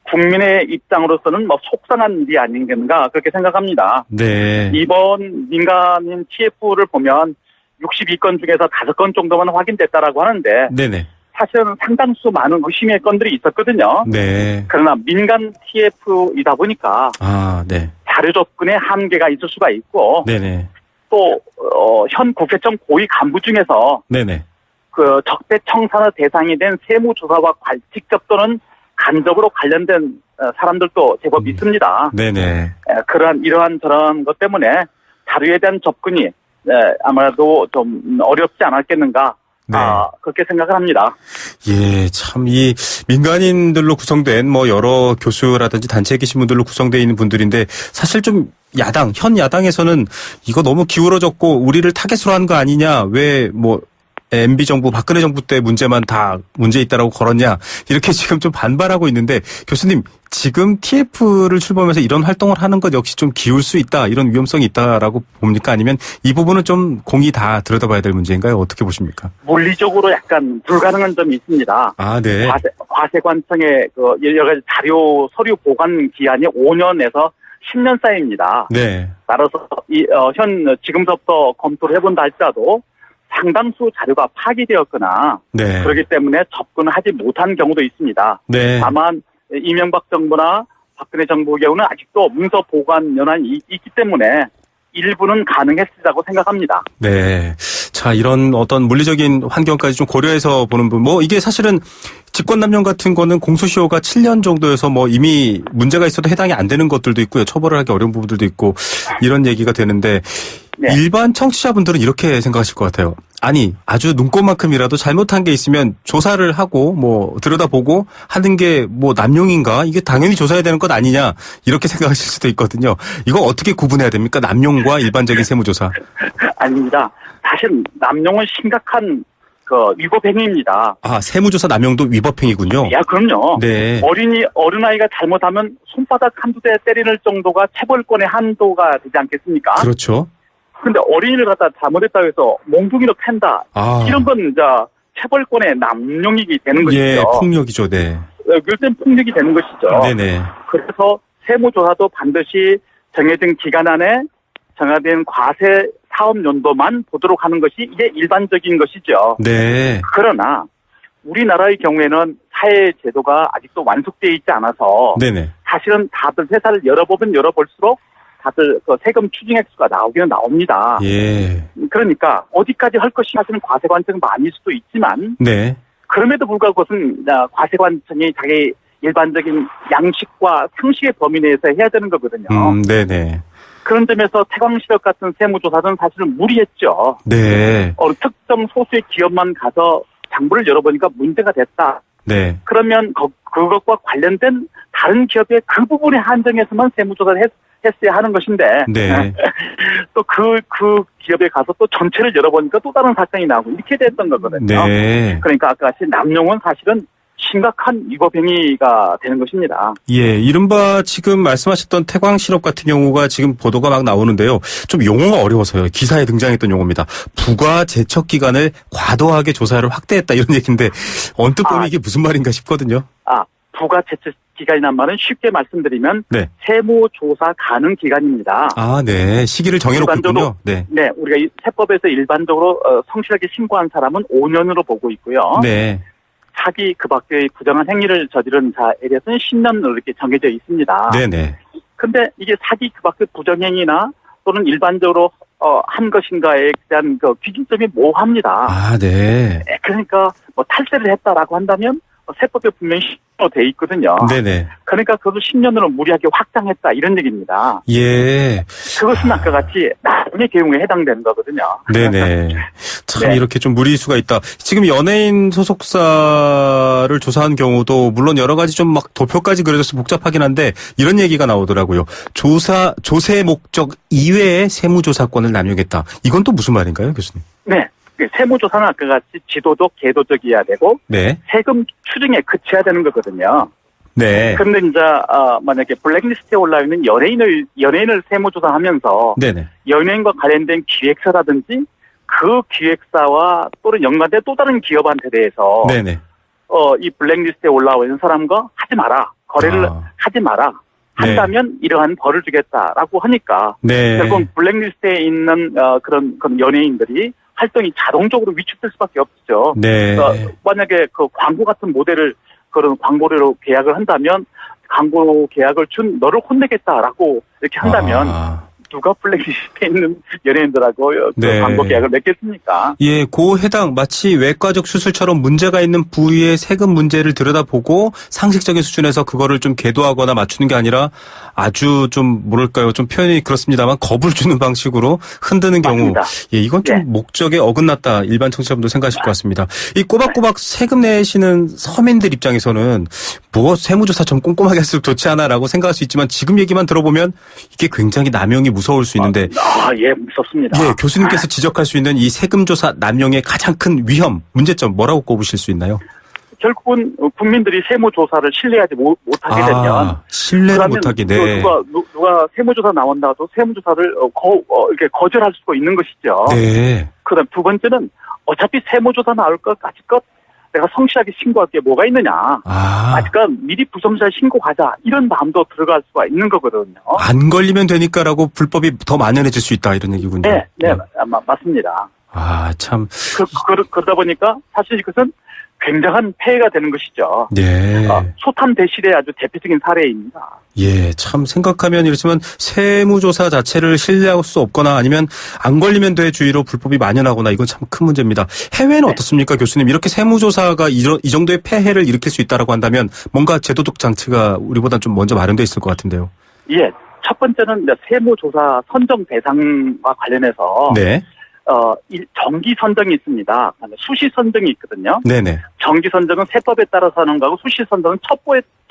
국민의 입장으로서는 속상한 일이 아닌가 그렇게 생각합니다. 네. 이번 민간인 TF를 보면 62건 중에서 5건 정도만 확인됐다라고 하는데 네네. 사실은 상당수 많은 의심의 건들이 있었거든요. 네. 그러나 민간 TF이다 보니까 아, 네. 자료 접근에 한계가 있을 수가 있고 네네. 또 현 국세청 고위 간부 중에서 네네. 그 적폐청산의 대상이 된 세무조사와 직접 또는 간접으로 관련된 사람들도 제법 있습니다. 네네. 이러한 저런 것 때문에 자료에 대한 접근이 아마도 좀 어렵지 않았겠는가. 네. 그렇게 생각을 합니다. 예, 참, 이 민간인들로 구성된 여러 교수라든지 단체에 계신 분들로 구성되어 있는 분들인데 사실 좀 현 야당에서는 이거 너무 기울어졌고 우리를 타겟으로 한 거 아니냐, 왜 MB 정부, 박근혜 정부 때 문제만 다 문제 있다라고 걸었냐, 이렇게 지금 좀 반발하고 있는데 교수님, 지금 TF를 출범해서 이런 활동을 하는 것 역시 좀 기울 수 있다, 이런 위험성이 있다라고 봅니까? 아니면 이 부분은 좀 공히 다 들여다봐야 될 문제인가요? 어떻게 보십니까? 물리적으로 약간 불가능한 점이 있습니다. 아, 네. 과세관청의 여러 가지 자료, 서류 보관 기한이 5년에서 10년 사이입니다. 네. 따라서 지금부터 검토를 해본다 할지라도 상당수 자료가 파기되었거나 네. 그렇기 때문에 접근을 하지 못한 경우도 있습니다. 네. 다만 이명박 정부나 박근혜 정부의 경우는 아직도 문서 보관 연한이 있기 때문에 일부는 가능했으리라고 생각합니다. 네. 자, 이런 어떤 물리적인 환경까지 좀 고려해서 보는 부분, 이게 사실은 직권남용 같은 거는 공소시효가 7년 정도여서 이미 문제가 있어도 해당이 안 되는 것들도 있고요. 처벌을 하기 어려운 부분들도 있고 이런 얘기가 되는데 네. 일반 청취자분들은 이렇게 생각하실 것 같아요. 아니, 아주 눈꼽만큼이라도 잘못한 게 있으면 조사를 하고 들여다보고 하는 게 남용인가? 이게 당연히 조사해야 되는 것 아니냐? 이렇게 생각하실 수도 있거든요. 이거 어떻게 구분해야 됩니까? 남용과 일반적인 세무조사. 아닙니다. 사실 남용은 심각한 위법행위입니다. 아, 세무조사 남용도 위법행위군요. 야, 그럼요. 네. 어린아이가 잘못하면 손바닥 한두 대 때리는 정도가 체벌권의 한도가 되지 않겠습니까? 그렇죠. 근데 어린이를 갖다 잘못했다고 해서 몽둥이로 팬다. 아. 이런 건 이제 체벌권의 남용이 되는 것이죠. 예, 폭력이죠. 네. 그땐 폭력이 되는 것이죠. 네네. 그래서 세무조사도 반드시 정해진 기간 안에 정해진 과세 사업 연도만 보도록 하는 것이 이게 일반적인 것이죠. 네. 그러나 우리나라의 경우에는 사회 제도가 아직도 완숙되어 있지 않아서 네네. 사실은 다들 회사를 열어보면 열어볼수록 다들 그 세금 추징 액수가 나오기는 나옵니다. 예. 그러니까 어디까지 할 것이 사실은 과세관청은 아닐 수도 있지만 네. 그럼에도 불구하고 그것은 과세관청이 자기 일반적인 양식과 상식의 범위 내에서 해야 되는 거거든요. 네네. 그런 점에서 태광실업 같은 세무조사는 사실은 무리했죠. 네. 특정 소수의 기업만 가서 장부를 열어보니까 문제가 됐다. 네. 그러면 그것과 관련된 다른 기업의 그 부분에 한정해서만 세무조사를 했어야 하는 것인데 네. 또 그 기업에 가서 또 전체를 열어보니까 또 다른 사건이 나오고 이렇게 됐던 거거든요. 네. 그러니까 아까 같이 남용은 사실은 심각한 위법행위가 되는 것입니다. 예, 이른바 지금 말씀하셨던 태광실업 같은 경우가 지금 보도가 막 나오는데요. 좀 용어가 어려워서요. 기사에 등장했던 용어입니다. 부가 제척 기간을 과도하게 조사를 확대했다 이런 얘기인데 언뜻 보면 이게 무슨 말인가 싶거든요. 부가 제척 기간이란 말은 쉽게 말씀드리면 네. 세무조사 가능 기간입니다. 아, 네. 시기를 정해놓군요. 네. 네, 우리가 이 세법에서 일반적으로 성실하게 신고한 사람은 5년으로 보고 있고요. 네. 사기 그 밖의 부정한 행위를 저지른 자에 대해서는 10년으로 이렇게 정해져 있습니다. 네네. 근데 이게 사기 그 밖의 부정행위나 또는 일반적으로 한 것인가에 대한 그 기준점이 모호합니다. 아, 네. 그러니까 뭐 탈세를 했다라고 한다면 세법에 분명히 10년으로 돼 있거든요. 네네. 그러니까 그것을 10년으로 무리하게 확장했다 이런 얘기입니다. 예. 그것은 아까 같이 나중의 경우에 해당되는 거거든요. 네네. 참 네. 이렇게 좀 무리수가 있다. 지금 연예인 소속사를 조사한 경우도 물론 여러 가지 좀 막 도표까지 그려져서 복잡하긴 한데 이런 얘기가 나오더라고요. 조세 목적 이외의 세무조사권을 남용했다. 이건 또 무슨 말인가요, 교수님? 네. 세무조사는 아까 같이 지도적, 계도적이어야 되고 네. 세금 추징에 그쳐야 되는 거거든요. 네. 그런데 이제 만약에 블랙리스트에 올라 있는 연예인을 세무조사하면서 네네. 연예인과 관련된 기획사라든지 그 기획사와 또는 연관된 또 다른 기업한테 대해서 네네. 이 블랙리스트에 올라와 있는 사람과 하지 마라, 거래를 하지 마라. 한다면 이러한 벌을 주겠다라고 하니까 네. 결국 블랙리스트에 있는 그런 연예인들이 활동이 자동적으로 위축될 수밖에 없죠. 네. 만약에 그 광고 같은 모델을 그런 광고료로 계약을 한다면 광고 계약을 준 너를 혼내겠다라고 이렇게 한다면 누가 블랙리스트에 있는 연예인들하고 네. 광고 계약을 맺겠습니까? 예, 그 해당 마치 외과적 수술처럼 문제가 있는 부위의 세금 문제를 들여다보고 상식적인 수준에서 그거를 좀 계도하거나 맞추는 게 아니라 아주 좀 뭐랄까요, 좀 표현이 그렇습니다만 겁을 주는 방식으로 흔드는 경우, 맞습니다. 예, 이건 좀 네. 목적에 어긋났다 일반 청취자분도 생각하실 것 같습니다. 이 꼬박꼬박 세금 내시는 서민들 입장에서는 뭐 세무조사 좀 꼼꼼하게 할수록 좋지 않아라고 생각할 수 있지만 지금 얘기만 들어보면 이게 굉장히 남용이 무서울 수 있는데. 예, 무섭습니다. 예, 교수님께서 지적할 수 있는 이 세금조사 남용의 가장 큰 위험, 문제점 뭐라고 꼽으실 수 있나요? 결국은 국민들이 세무조사를 신뢰하지 못하게 되면 신뢰를 못하게 네. 누가 세무조사 나온다고 세무조사를 이렇게 거절할 수도 있는 것이죠. 네. 그다음 두 번째는 어차피 세무조사 나올 것 까짓것 내가 성실하게 신고할 게 뭐가 있느냐. 아직까 미리 부성실하게 신고하자 이런 마음도 들어갈 수가 있는 거거든요. 안 걸리면 되니까라고 불법이 더 만연해질 수 있다 이런 얘기군요. 네, 맞습니다. 참. 그러다 보니까 사실 이것은 굉장한 폐해가 되는 것이죠. 네. 소탄 대실의 아주 대표적인 사례입니다. 예, 참 생각하면 이렇지만 세무조사 자체를 신뢰할 수 없거나 아니면 안 걸리면 돼 주의로 불법이 만연하거나 이건 참 큰 문제입니다. 해외는 네. 어떻습니까, 교수님? 이렇게 세무조사가 이 정도의 폐해를 일으킬 수 있다라고 한다면 뭔가 제도적 장치가 우리보다 좀 먼저 마련돼 있을 것 같은데요. 예, 첫 번째는 세무조사 선정 대상과 관련해서 네. 정기 선정이 있습니다. 수시 선정이 있거든요. 네네. 정기 선정은 세법에 따라서 하는 거고 수시 선정은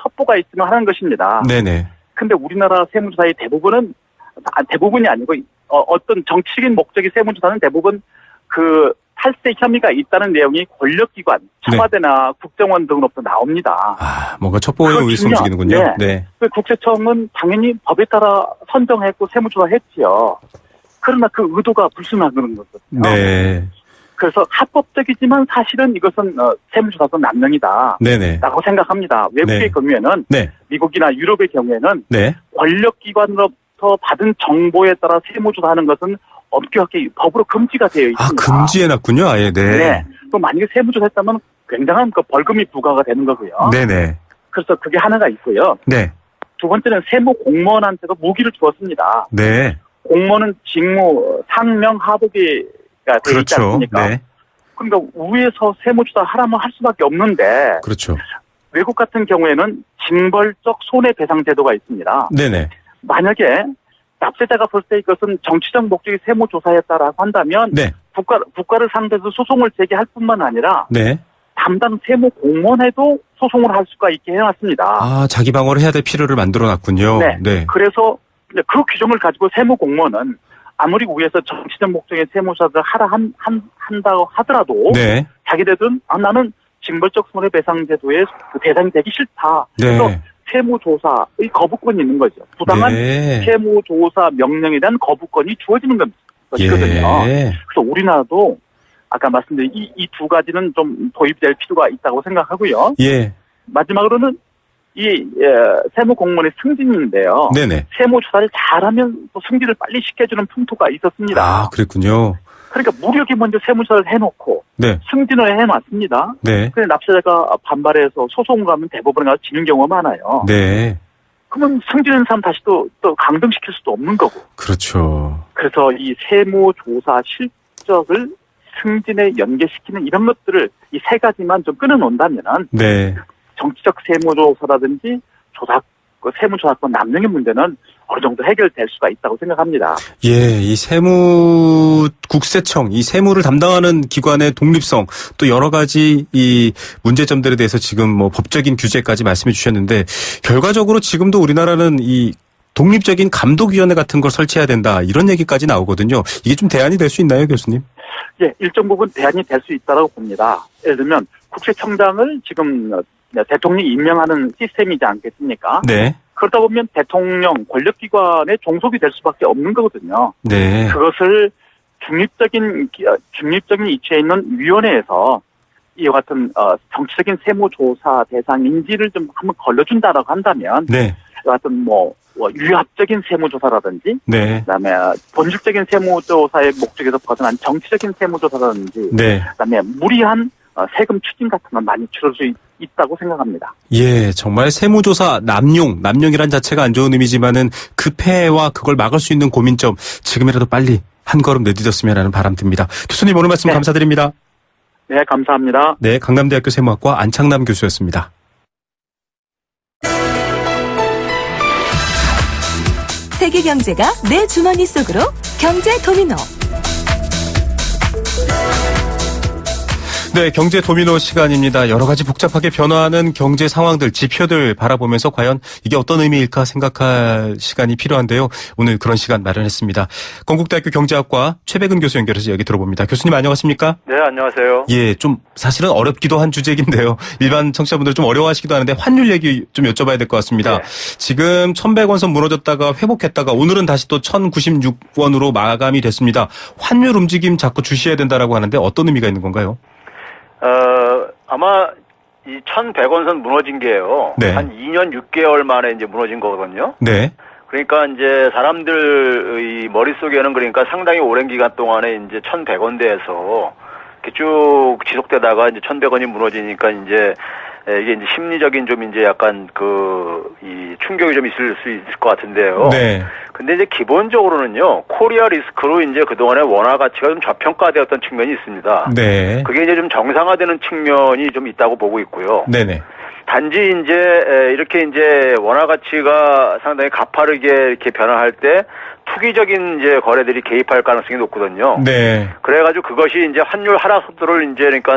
첩보가 있으면 하는 것입니다. 네네. 근데 우리나라 세무조사의 대부분이 아니고 어떤 정치적인 목적의 세무조사는 대부분 그 탈세 혐의가 있다는 내용이 권력기관, 청와대나 국정원 등으로부터 나옵니다. 아, 뭔가 첩보에 의해서 그렇군요. 움직이는군요. 네. 그 국세청은 당연히 법에 따라 선정했고 세무조사했지요. 그러나 그 의도가 불순하다는 거거든요. 네. 그래서 합법적이지만 사실은 이것은 세무조사도 남용이다. 네네. 라고 생각합니다. 외국의 네. 경우에는 네. 미국이나 유럽의 경우에는 네. 권력기관으로부터 받은 정보에 따라 세무조사하는 것은 엄격하게 법으로 금지가 되어 있습니다. 아, 금지해놨군요, 아예. 네. 네. 또 만약에 세무조사했다면 굉장한 그 벌금이 부과가 되는 거고요. 네네. 그래서 그게 하나가 있고요. 네. 두 번째는 세무 공무원한테도 무기를 주었습니다. 네. 공무원은 직무, 상명, 하복이가 되어 있지 그렇죠. 않습니까? 네. 그러니까 위에서 세무조사 하라면 할 수밖에 없는데 그렇죠. 외국 같은 경우에는 징벌적 손해배상 제도가 있습니다. 네네. 만약에 납세자가 볼 때 이것은 정치적 목적의 세무조사였다라고 한다면 네. 국가를 상대로 소송을 제기할 뿐만 아니라 네. 담당 세무 공무원에도 소송을 할 수가 있게 해놨습니다. 아, 자기 방어를 해야 될 필요를 만들어놨군요. 네. 네. 그래서 이제 그 규정을 가지고 세무 공무원은 아무리 위에서 정치적 목적의 세무조사를 하라 한다고 하더라도 네. 자기들은 나는 징벌적 손해배상 제도의 그 대상이 되기 싫다. 네. 그래서 세무조사의 거부권이 있는 거죠. 부당한 네. 세무조사 명령에 대한 거부권이 주어지는 것이거든요. 예. 그래서 우리나라도 아까 말씀드린 이 두 가지는 좀 도입될 필요가 있다고 생각하고요. 예. 마지막으로는 이 세무 공무원의 승진인데요. 네네. 세무조사를 잘하면 또 승진을 빨리 시켜주는 풍토가 있었습니다. 아, 그랬군요. 그러니까 무력이 먼저 세무조사를 해놓고 네. 승진을 해놨습니다. 네. 근데 납세자가 반발해서 소송 가면 대법원에 가서 지는 경우가 많아요. 네. 그러면 승진한 사람 다시 또 강등시킬 수도 없는 거고. 그렇죠. 그래서 이 세무조사 실적을 승진에 연계시키는 이런 것들을 이 세 가지만 좀 끊어놓는다면은 네. 정치적 세무조사라든지 세무조사권 남용의 문제는 어느 정도 해결될 수가 있다고 생각합니다. 예, 이 국세청, 이 세무를 담당하는 기관의 독립성, 또 여러 가지 이 문제점들에 대해서 지금 뭐 법적인 규제까지 말씀해 주셨는데, 결과적으로 지금도 우리나라는 이 독립적인 감독위원회 같은 걸 설치해야 된다, 이런 얘기까지 나오거든요. 이게 좀 대안이 될 수 있나요, 교수님? 예, 일정 부분 대안이 될 수 있다고 봅니다. 예를 들면 국세청장을 지금 대통령이 임명하는 시스템이지 않겠습니까? 네. 그러다 보면 대통령 권력기관에 종속이 될 수밖에 없는 거거든요. 네. 그것을 중립적인 위치에 있는 위원회에서 이와 같은 정치적인 세무조사 대상인지를 좀 한번 걸러준다라고 한다면 네. 이와 같은 유합적인 세무조사라든지 네. 그다음에 본질적인 세무조사의 목적에서 벗어난 정치적인 세무조사라든지 네. 그다음에 무리한 세금 추징 같은 건 많이 줄일 수 있다고 생각합니다. 예, 정말 세무조사 남용이란 자체가 안 좋은 의미지만은 그 폐해와 그걸 막을 수 있는 고민점 지금이라도 빨리 한 걸음 내딛었으면 하는 바람 듭니다. 교수님 오늘 말씀 네. 감사드립니다. 네, 감사합니다. 네, 강남대학교 세무학과 안창남 교수였습니다. 세계 경제가 내 주머니 속으로 경제 도미노. 네, 경제 도미노 시간입니다. 여러 가지 복잡하게 변화하는 경제 상황들, 지표들 바라보면서 과연 이게 어떤 의미일까 생각할 시간이 필요한데요. 오늘 그런 시간 마련했습니다. 건국대학교 경제학과 최백은 교수 연결해서 얘기 들어봅니다. 교수님 안녕하십니까? 네, 안녕하세요. 예, 좀 사실은 어렵기도 한 주제인데요. 일반 청취자분들 좀 어려워하시기도 하는데 환율 얘기 좀 여쭤봐야 될 것 같습니다. 네. 지금 1,100원 선 무너졌다가 회복했다가 오늘은 다시 또 1,096원으로 마감이 됐습니다. 환율 움직임 자꾸 주시해야 된다라고 하는데 어떤 의미가 있는 건가요? 아마 이 1,100원 선 무너진 게요. 네. 한 2년 6개월 만에 이제 무너진 거거든요. 네. 그러니까 이제 사람들의 머릿속에는 그러니까 상당히 오랜 기간 동안에 이제 1,100원대에서 이렇게 쭉 지속되다가 이제 1,100원이 무너지니까 이제 이게 이제 심리적인 좀 이제 약간 이 충격이 좀 있을 수 있을 것 같은데요. 네. 근데 이제 기본적으로는요, 코리아 리스크로 이제 그동안에 원화 가치가 좀 저평가되었던 측면이 있습니다. 네. 그게 이제 좀 정상화되는 측면이 좀 있다고 보고 있고요. 네네. 단지 이제 이렇게 이제 원화 가치가 상당히 가파르게 이렇게 변화할 때 투기적인 이제 거래들이 개입할 가능성이 높거든요. 네. 그래가지고 그것이 이제 환율 하락 속도를 이제 그러니까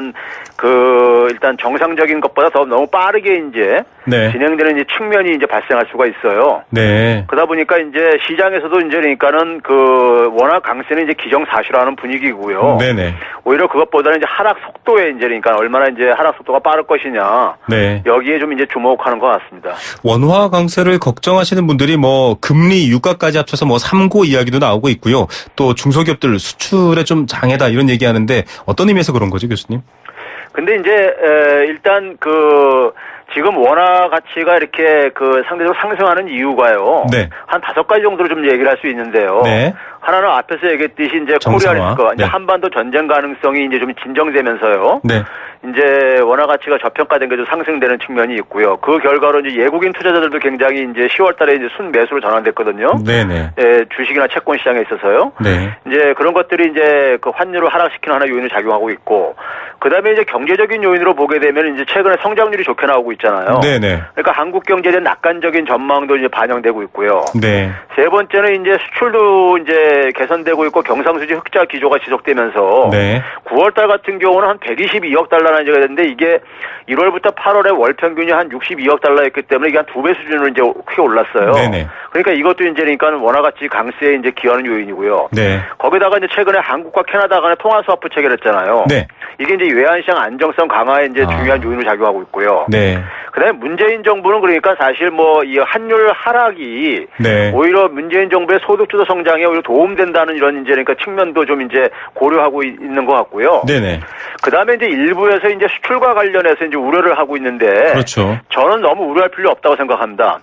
일단 정상적인 것보다 더 너무 빠르게 이제 네. 진행되는 이제 측면이 이제 발생할 수가 있어요. 네. 그러다 보니까 이제 시장에서도 이제 그러니까는 워낙 강세는 이제 기정사실화하는 분위기고요. 네네. 오히려 그것보다는 이제 하락 속도에 이제 그러니까 얼마나 이제 하락 속도가 빠를 것이냐. 네. 여기에 좀 이제 주목하는 것 같습니다. 원화 강세를 걱정하시는 분들이 뭐 금리 유가까지 합쳐서 뭐 삼고 이야기도 나오고 있고요. 또 중소기업들 수출에 좀 장애다 이런 얘기하는데 어떤 의미에서 그런 거죠, 교수님? 근데 이제 일단 지금 원화 가치가 이렇게 상대적으로 상승하는 이유가요. 네. 한 5가지 정도로 좀 얘기를 할 수 있는데요. 네. 하나는 앞에서 얘기했듯이 이제 정상화. 코리아 리스크, 네. 한반도 전쟁 가능성이 이제 좀 진정되면서요. 네. 이제 원화 가치가 저평가된 게 좀 상승되는 측면이 있고요. 그 결과로 이제 외국인 투자자들도 굉장히 이제 10월 달에 이제 순매수로 전환됐거든요. 네네. 예, 주식이나 채권 시장에 있어서요. 네. 이제 그런 것들이 이제 환율을 하락시키는 하나의 요인을 작용하고 있고, 그 다음에 이제 경제적인 요인으로 보게 되면 이제 최근에 성장률이 좋게 나오고 있잖아요. 네네. 그러니까 한국 경제에 대한 낙관적인 전망도 이제 반영되고 있고요. 네. 세 번째는 이제 수출도 이제 개선되고 있고 경상수지 흑자 기조가 지속되면서 네. 9월 달 같은 경우는 한 122억 달러나 이제 됐는데 이게 1월부터 8월에 월 평균이 한 62억 달러였기 때문에 이게 한 2배 수준으로 이제 크게 올랐어요. 네네. 그러니까 이것도 이제 그러니까 원화 가치 강세에 이제 기여하는 요인이고요. 네. 거기다가 이제 최근에 한국과 캐나다 간의 통화 스와프 체결했잖아요. 네. 이게 이제 외환시장 안정성 강화에 이제 중요한 요인으로 작용하고 있고요. 네. 그다음에 문재인 정부는 그러니까 사실 이 환율 하락이 네. 오히려 문재인 정부의 소득주도 성장에 오히려 도움된다는 이런 이제 그러니까 측면도 좀 이제 고려하고 있는 것 같고요. 네네. 그다음에 이제 일부에서 이제 수출과 관련해서 이제 우려를 하고 있는데 그렇죠. 저는 너무 우려할 필요 없다고 생각합니다.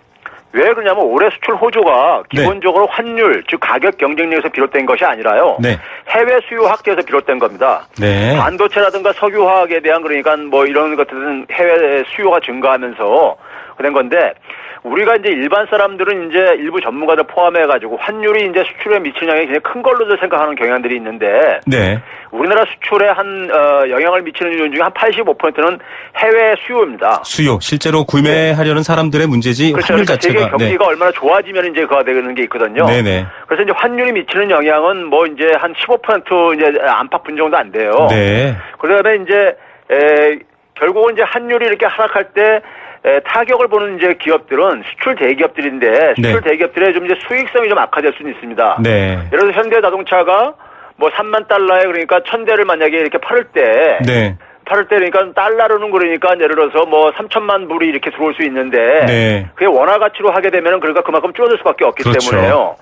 왜 그러냐면 올해 수출 호조가 기본적으로 환율, 즉 가격 경쟁력에서 비롯된 것이 아니라요. 네. 해외 수요 확대에서 비롯된 겁니다. 네. 반도체라든가 석유화학에 대한 그러니까 이런 것들은 해외 수요가 증가하면서 된 건데 우리가 이제 일반 사람들은 이제 일부 전문가들 포함해가지고 환율이 이제 수출에 미치는 영향이 굉장히 큰 걸로 생각하는 경향들이 있는데 네. 우리나라 수출에 영향을 미치는 요인 중에 한 85%는 해외 수요입니다. 수요. 실제로 구매하려는 사람들의 문제지 그렇죠. 환율 그러니까 자체가. 세계 경기가 얼마나 좋아지면 이제 그가 되는 게 있거든요. 네네. 그래서 이제 환율이 미치는 영향은 이제 한 15% 이제 안팎분 정도 안 돼요. 네. 그다음에 이제 결국은 이제 환율이 이렇게 하락할 때 타격을 보는 이제 기업들은 수출 대기업들인데 수출 네. 대기업들의 좀 이제 수익성이 좀 악화될 수는 있습니다. 네. 예를 들어서 현대자동차가 3만 달러에 그러니까 1,000대를 만약에 이렇게 팔을 때 네. 그러니까 달러로는 그러니까 예를 들어서 3천만 불이 이렇게 들어올 수 있는데 네. 그게 원화 가치로 하게 되면은 그러니까 그만큼 줄어들 수밖에 없기 그렇죠. 때문에요.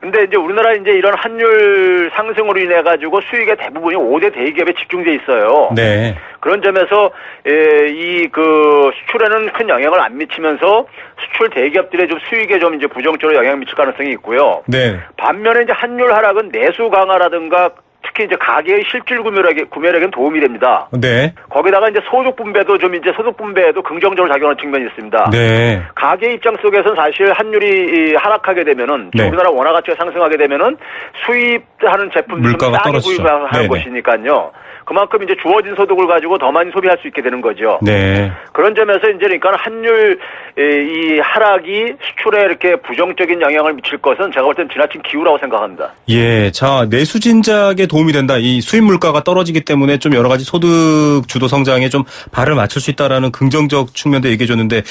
근데 이제 우리나라 이제 이런 환율 상승으로 인해 가지고 수익의 대부분이 5대 대기업에 집중돼 있어요. 네. 그런 점에서 수출에는 큰 영향을 안 미치면서 수출 대기업들의 좀 수익에 좀 이제 부정적으로 영향을 미칠 가능성이 있고요. 네. 반면에 이제 환율 하락은 내수 강화라든가 특히 이제 가계의 실질 구매력에는 도움이 됩니다. 네. 거기다가 이제 소득 분배에도 긍정적으로 작용하는 측면이 있습니다. 네. 가계 입장 속에서는 사실 환율이 하락하게 되면은 네. 우리나라 원화 가치가 상승하게 되면은 수입하는 제품들이 물가가 싸게 떨어지죠. 구입하는 네네. 것이니까요. 그만큼 이제 주어진 소득을 가지고 더 많이 소비할 수 있게 되는 거죠. 네. 그런 점에서 이제 그러니까 환율 이 하락이 수출에 이렇게 부정적인 영향을 미칠 것은 제가 볼 때는 지나친 기우라고 생각합니다. 예. 자, 내수 진작에 도움이 된다. 이 수입 물가가 떨어지기 때문에 좀 여러 가지 소득 주도 성장에 좀 발을 맞출 수 있다라는 긍정적 측면도 얘기해 줬는데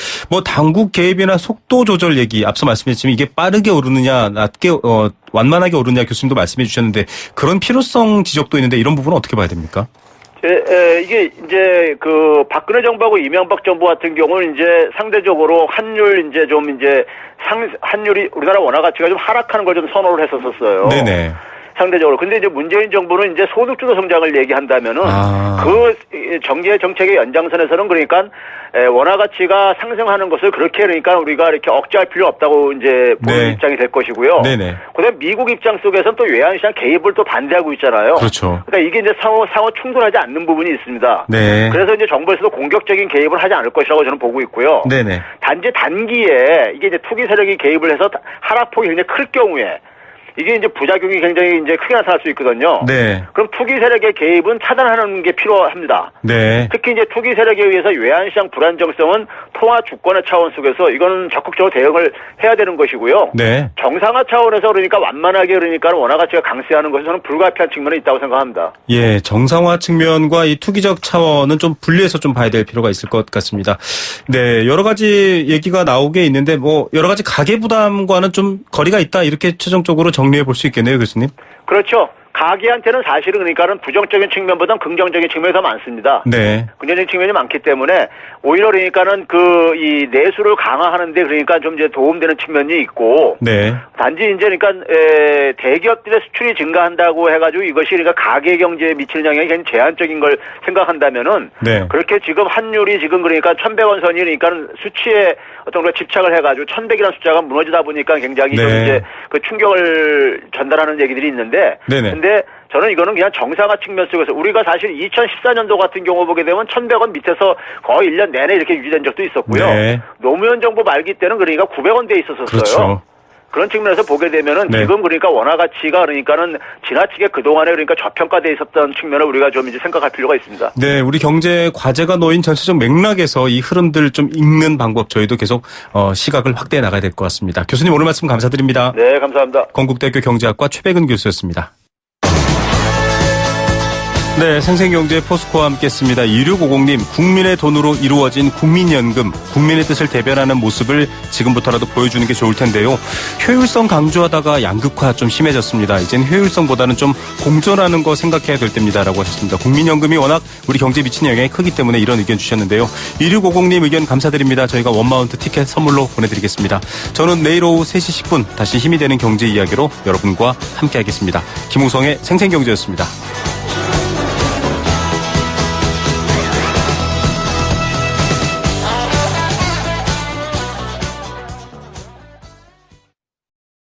당국 개입이나 속도 조절 얘기 앞서 말씀했지만 이게 빠르게 오르느냐 낮게 완만하게 오르느냐 교수님도 말씀해 주셨는데 그런 필요성 지적도 있는데 이런 부분은 어떻게 봐야 됩니까? 이게 이제 박근혜 정부하고 이명박 정부 같은 경우는 이제 상대적으로 환율이 우리나라 원화 가치가 좀 하락하는 걸 좀 선호를 했었어요. 네네. 상대적으로. 근데 이제 문재인 정부는 이제 소득주도 성장을 얘기한다면은 정계 정책의 연장선에서는 그러니까 원화 가치가 상승하는 것을 그렇게 그러니까 우리가 이렇게 억제할 필요 없다고 이제 보는 입장이 될 것이고요. 네네. 그다음에 미국 입장 속에서는 또 외환시장 개입을 또 반대하고 있잖아요. 그렇죠. 그러니까 이게 이제 상호 충돌하지 않는 부분이 있습니다. 네. 그래서 이제 정부에서도 공격적인 개입을 하지 않을 것이라고 저는 보고 있고요. 네네. 단지 단기에 이게 이제 투기 세력이 개입을 해서 하락폭이 굉장히 클 경우에 이게 이제 부작용이 굉장히 이제 크게 나타날 수 있거든요. 네. 그럼 투기 세력의 개입은 차단하는 게 필요합니다. 네. 특히 이제 투기 세력에 의해서 외환시장 불안정성은 통화 주권의 차원 속에서 이거는 적극적으로 대응을 해야 되는 것이고요. 네. 정상화 차원에서 그러니까 완만하게 그러니까 원화 가치가 강세하는 것은 저는 불가피한 측면이 있다고 생각합니다. 예, 정상화 측면과 이 투기적 차원은 좀 분리해서 좀 봐야 될 필요가 있을 것 같습니다. 네, 여러 가지 얘기가 나오게 있는데 뭐 여러 가지 가계 부담과는 좀 거리가 있다 이렇게 최종적으로 정리해 볼 수 있겠네요, 교수님. 그렇죠. 가계한테는 사실은 그러니까는 부정적인 측면보다는 긍정적인 측면이 더 많습니다. 네. 긍정적인 측면이 많기 때문에 오히려 그러니까는 이 내수를 강화하는데 그러니까 좀 이제 도움되는 측면이 있고. 네. 단지 이제 그러니까 대기업들의 수출이 증가한다고 해가지고 이것이 그러니까 가계 경제에 미치는 영향이 굉장히 제한적인 걸 생각한다면은. 네. 그렇게 지금 환율이 지금 그러니까 1,100원 선이 그러니까는 수치에 어떤 걸 집착을 해가지고 1,100이라는 숫자가 무너지다 보니까 굉장히 좀 네. 이제 그 충격을 전달하는 얘기들이 있는데. 네네. 근데 저는 이거는 그냥 정상화 측면 속에서 우리가 사실 2014년도 같은 경우 보게 되면 1,100원 밑에서 거의 1년 내내 이렇게 유지된 적도 있었고요. 네. 노무현 정부 말기 때는 그러니까 900원 돼 있었어요. 그렇죠. 그런 측면에서 보게 되면은 네. 지금 그러니까 원화 가치가 그러니까는 지나치게 그동안에 그러니까 저평가돼 있었던 측면을 우리가 좀 이제 생각할 필요가 있습니다. 네, 우리 경제 과제가 놓인 전체적 맥락에서 이 흐름들 좀 읽는 방법 저희도 계속 시각을 확대해 나가야 될 것 같습니다. 교수님 오늘 말씀 감사드립니다. 네, 감사합니다. 건국대학교 경제학과 최백은 교수였습니다. 네, 생생경제 포스코와 함께했습니다. 2650님, 국민의 돈으로 이루어진 국민연금, 국민의 뜻을 대변하는 모습을 지금부터라도 보여주는 게 좋을 텐데요. 효율성 강조하다가 양극화 좀 심해졌습니다. 이젠 효율성보다는 좀 공존하는 거 생각해야 될 때입니다라고 하셨습니다. 국민연금이 워낙 우리 경제에 미치는 영향이 크기 때문에 이런 의견 주셨는데요. 2650님 의견 감사드립니다. 저희가 원마운트 티켓 선물로 보내드리겠습니다. 저는 내일 오후 3시 10분 다시 힘이 되는 경제 이야기로 여러분과 함께하겠습니다. 김우성의 생생경제였습니다.